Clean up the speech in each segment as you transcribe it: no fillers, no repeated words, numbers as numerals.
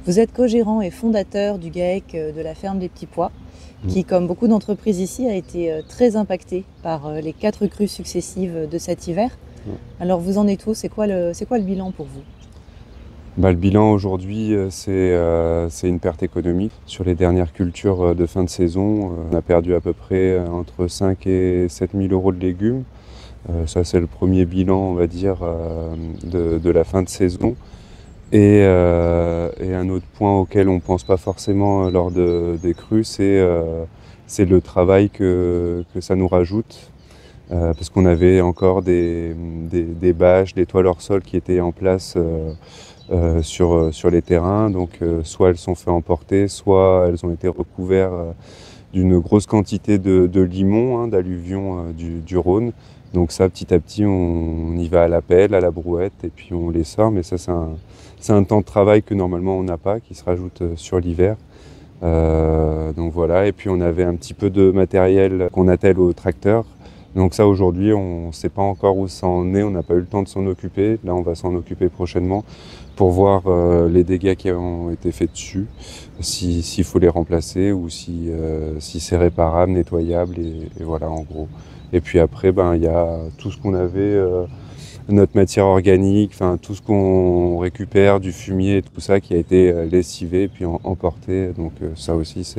Vous êtes co-gérant et fondateur du GAEC de la ferme des Petits Pois, qui, comme beaucoup d'entreprises ici, a été très impacté par les 4 crues successives de cet hiver. Alors vous en êtes où? C'est quoi le bilan pour vous? Le bilan aujourd'hui, c'est une perte économique. Sur les dernières cultures de fin de saison, on a perdu à peu près entre 5 et 7 000 euros de légumes. Ça, c'est le premier bilan, on va dire, de la fin de saison. Et un autre point auquel on ne pense pas forcément lors des crues, c'est le travail que ça nous rajoute. Parce qu'on avait encore des bâches, des toiles hors sol qui étaient en place sur les terrains. Donc soit elles sont fait emporter, soit elles ont été recouvertes d'une grosse quantité de limon, d'alluvions du Rhône. Donc ça, petit à petit, on y va à la pelle, à la brouette, et puis on les sort. Mais ça, c'est un temps de travail que normalement on n'a pas, qui se rajoute sur l'hiver. Donc voilà, et puis on avait un petit peu de matériel qu'on attelle au tracteur. Donc ça, aujourd'hui, on ne sait pas encore où ça en est, on n'a pas eu le temps de s'en occuper. Là, on va s'en occuper prochainement pour voir les dégâts qui ont été faits dessus, s'il faut les remplacer ou si c'est réparable, nettoyable, et voilà, en gros. Et puis après, il y a tout ce qu'on avait, notre matière organique, tout ce qu'on récupère, du fumier, tout ça qui a été lessivé et puis emporté. Donc ça aussi,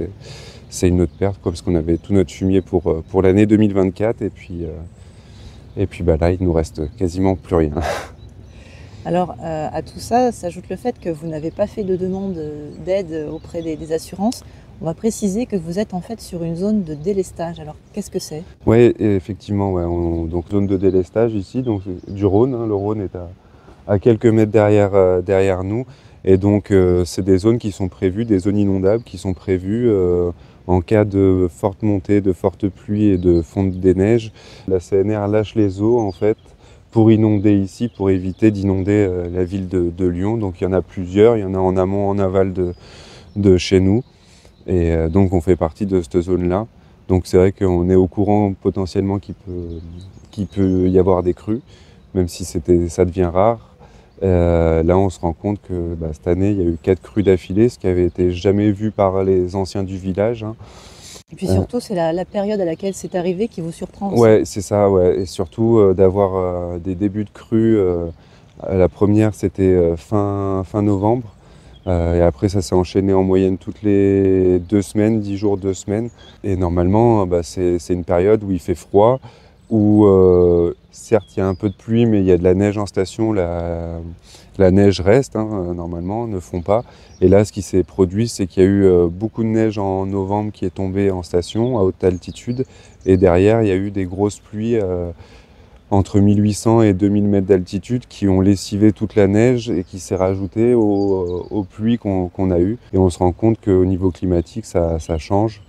c'est une autre perte, parce qu'on avait tout notre fumier pour l'année 2024 et puis là, il nous reste quasiment plus rien. Alors à tout ça s'ajoute le fait que vous n'avez pas fait de demande d'aide auprès des assurances. On va préciser que vous êtes en fait sur une zone de délestage. Alors qu'est-ce que c'est? Oui, effectivement, ouais, donc zone de délestage ici, donc du Rhône. Le Rhône est à quelques mètres derrière nous. Et donc c'est des zones qui sont prévues, des zones inondables qui sont prévues en cas de forte montée, de forte pluie et de fonte des neiges. La CNR lâche les eaux en fait pour inonder ici, pour éviter d'inonder la ville de Lyon. Donc il y en a plusieurs, il y en a en amont, en aval de chez nous. Et donc on fait partie de cette zone-là. Donc c'est vrai qu'on est au courant potentiellement qu'il peut y avoir des crues, même si ça devient rare. Là on se rend compte que cette année il y a eu 4 crues d'affilée, ce qui avait été jamais vu par les anciens du village. Et puis surtout, c'est la période à laquelle c'est arrivé qui vous surprend aussi. Ouais, c'est ça, ouais. Et surtout d'avoir des débuts de crues. La première c'était fin novembre. Et après, ça s'est enchaîné en moyenne toutes les 2 semaines, 10 jours, 2 semaines. Et normalement, c'est une période où il fait froid, où certes, il y a un peu de pluie, mais il y a de la neige en station. La neige reste, normalement, ne fond pas. Et là, ce qui s'est produit, c'est qu'il y a eu beaucoup de neige en novembre qui est tombée en station, à haute altitude. Et derrière, il y a eu des grosses pluies entre 1800 et 2000 mètres d'altitude qui ont lessivé toute la neige et qui s'est rajouté aux pluies qu'on a eues. Et on se rend compte qu'au niveau climatique, ça change.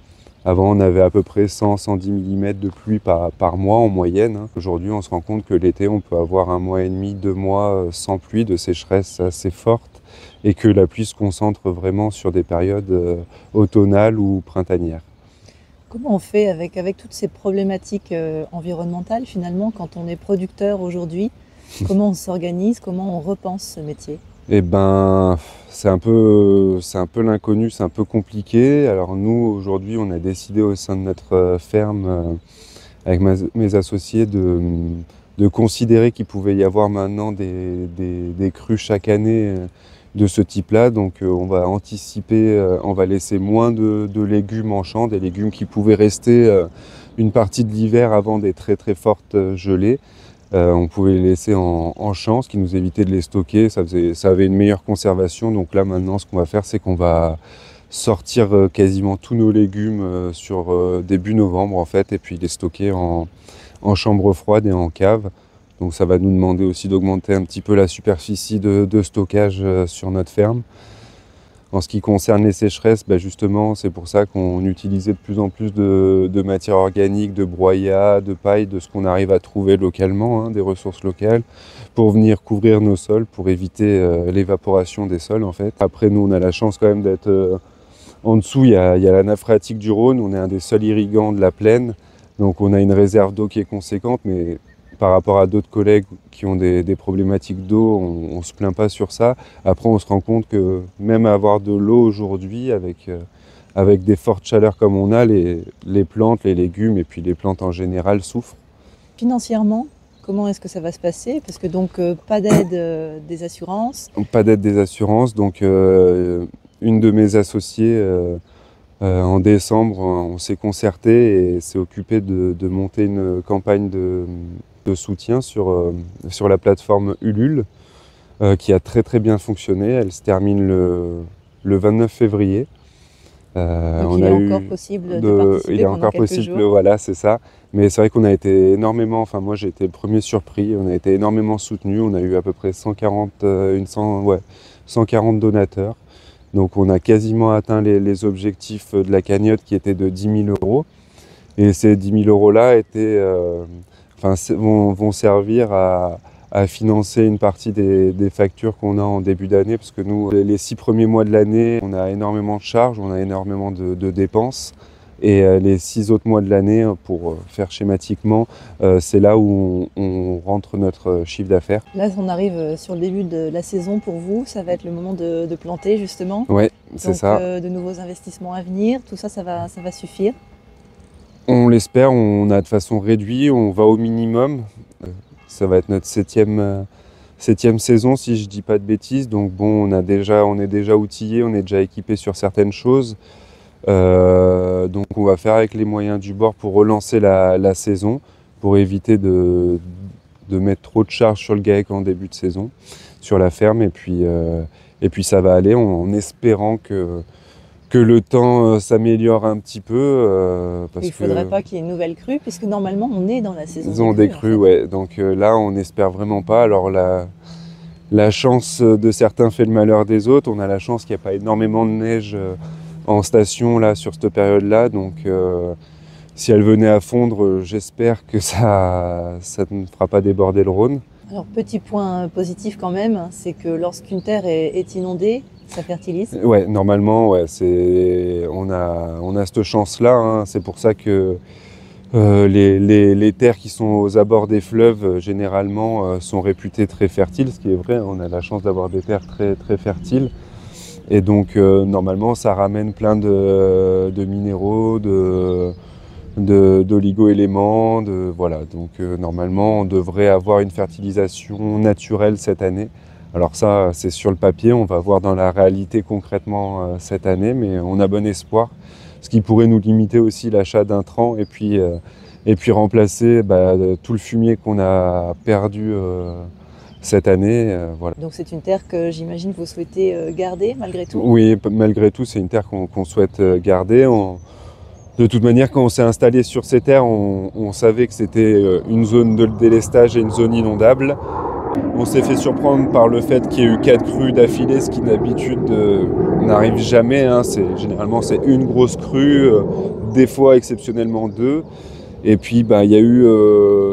Avant, on avait à peu près 100-110 mm de pluie par mois en moyenne. Aujourd'hui, on se rend compte que l'été, on peut avoir 1 mois et demi, 2 mois sans pluie, de sécheresse assez forte, et que la pluie se concentre vraiment sur des périodes automnales ou printanières. Comment on fait avec toutes ces problématiques environnementales finalement quand on est producteur aujourd'hui? Comment on s'organise? Comment on repense ce métier? C'est un peu l'inconnu, c'est un peu compliqué. Alors nous, aujourd'hui, on a décidé au sein de notre ferme, avec mes associés, de considérer qu'il pouvait y avoir maintenant des crues chaque année de ce type-là. Donc on va anticiper, on va laisser moins de légumes en champ, des légumes qui pouvaient rester une partie de l'hiver avant des très très fortes gelées. On pouvait les laisser en champ, ce qui nous évitait de les stocker, ça avait une meilleure conservation. Donc là maintenant, ce qu'on va faire, c'est qu'on va sortir quasiment tous nos légumes sur début novembre en fait, et puis les stocker en chambre froide et en cave. Donc ça va nous demander aussi d'augmenter un petit peu la superficie de stockage sur notre ferme. En ce qui concerne les sécheresses, justement, c'est pour ça qu'on utilisait de plus en plus de matières organiques, de broyat, de paille, de ce qu'on arrive à trouver localement, des ressources locales, pour venir couvrir nos sols, pour éviter l'évaporation des sols en fait. Après, nous, on a la chance quand même d'être en dessous, il y a la nappe phréatique du Rhône, on est un des seuls irrigants de la plaine, donc on a une réserve d'eau qui est conséquente, mais par rapport à d'autres collègues qui ont des problématiques d'eau, on ne se plaint pas sur ça. Après, on se rend compte que même avoir de l'eau aujourd'hui, avec des fortes chaleurs comme on a, les plantes, les légumes et puis les plantes en général souffrent. Financièrement, comment est-ce que ça va se passer? Parce que donc pas d'aide des assurances. Pas d'aide des assurances, donc une de mes associées, en décembre, on s'est concerté et s'est occupé de monter une campagne de soutien sur la plateforme Ulule, qui a très très bien fonctionné. Elle se termine le 29 février. Donc il est encore possible de participer il est pendant encore quelques possible, jours. voilà, c'est ça. Mais c'est vrai qu'on a été énormément, enfin moi j'ai été le premier surpris, on a été énormément soutenus. On a eu à peu près 140 donateurs. Donc on a quasiment atteint les objectifs de la cagnotte qui étaient de 10 000 €. Et ces 10 000 € là vont servir à financer une partie des factures qu'on a en début d'année, parce que nous, les 6 premiers mois de l'année, on a énormément de charges, on a énormément de dépenses. Et les 6 autres mois de l'année, pour faire schématiquement, c'est là où on rentre notre chiffre d'affaires. Là, on arrive sur le début de la saison pour vous. Ça va être le moment de planter, justement. Ouais, c'est ça. Donc, de nouveaux investissements à venir. Tout ça, ça va suffire. On l'espère, on a de façon réduite, on va au minimum. Ça va être notre septième saison, si je ne dis pas de bêtises. Donc bon, on est déjà outillé, on est déjà équipé sur certaines choses. Donc on va faire avec les moyens du bord pour relancer la saison, pour éviter de mettre trop de charges sur le GAEC en début de saison, sur la ferme. Et puis ça va aller, en espérant que le temps s'améliore un petit peu. Il ne faudrait pas qu'il y ait une nouvelle crue, puisque normalement on est dans la saison des crues. En fait. Ouais. Donc là, on n'espère vraiment pas. Alors la chance de certains fait le malheur des autres. On a la chance qu'il n'y a pas énormément de neige en station là, sur cette période-là. Donc si elle venait à fondre, j'espère que ça ne fera pas déborder le Rhône. Alors petit point positif quand même, c'est que lorsqu'une terre est inondée, ça fertilise. Ouais, normalement, ouais, on a cette chance-là. Hein. C'est pour ça que les terres qui sont aux abords des fleuves, généralement, sont réputées très fertiles, ce qui est vrai. On a la chance d'avoir des terres très, très fertiles. Et donc, normalement, ça ramène plein de minéraux, d'oligo-éléments. Voilà. Donc, normalement, on devrait avoir une fertilisation naturelle cette année. Alors ça, c'est sur le papier, on va voir dans la réalité concrètement cette année, mais on a bon espoir. Ce qui pourrait nous limiter aussi l'achat d'intrants et puis remplacer tout le fumier qu'on a perdu cette année. Voilà. Donc c'est une terre que j'imagine vous souhaitez garder malgré tout? Oui, malgré tout, c'est une terre qu'on souhaite garder. De toute manière, quand on s'est installé sur ces terres, on savait que c'était une zone de délestage et une zone inondable. On s'est fait surprendre par le fait qu'il y ait eu 4 crues d'affilée, ce qui d'habitude n'arrive jamais. Hein. Généralement, c'est une grosse crue, des fois exceptionnellement 2. Et puis, il y a eu,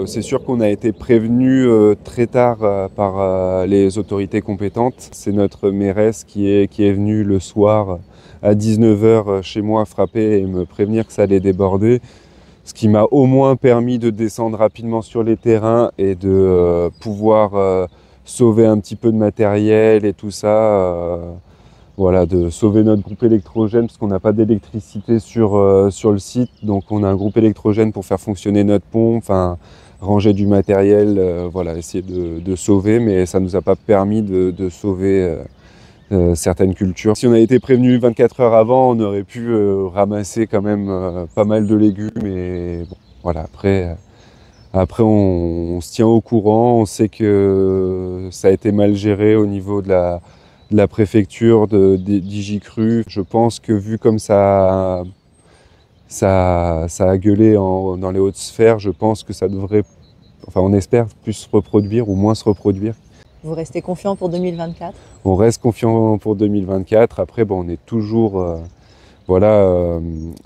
c'est sûr qu'on a été prévenu très tard par les autorités compétentes. C'est notre mairesse qui est venue le soir à 19 h chez moi frapper et me prévenir que ça allait déborder. Ce qui m'a au moins permis de descendre rapidement sur les terrains et de pouvoir sauver un petit peu de matériel et tout ça. Voilà, de sauver notre groupe électrogène parce qu'on n'a pas d'électricité sur le site. Donc on a un groupe électrogène pour faire fonctionner notre pompe, ranger du matériel, voilà, essayer de sauver. Mais ça ne nous a pas permis de sauver certaines cultures. Si on a été prévenu 24 heures avant, on aurait pu ramasser quand même pas mal de légumes. Et bon, voilà, après on se tient au courant, on sait que ça a été mal géré au niveau de la préfecture, d'Igicru. Je pense que vu comme ça a gueulé dans les hautes sphères, je pense que ça devrait, enfin on espère, plus se reproduire ou moins se reproduire. Vous restez confiant pour 2024? On reste confiant pour 2024. Après, on est toujours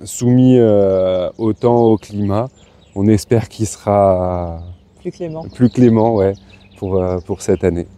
soumis au temps, au climat. On espère qu'il sera plus clément, ouais, pour cette année.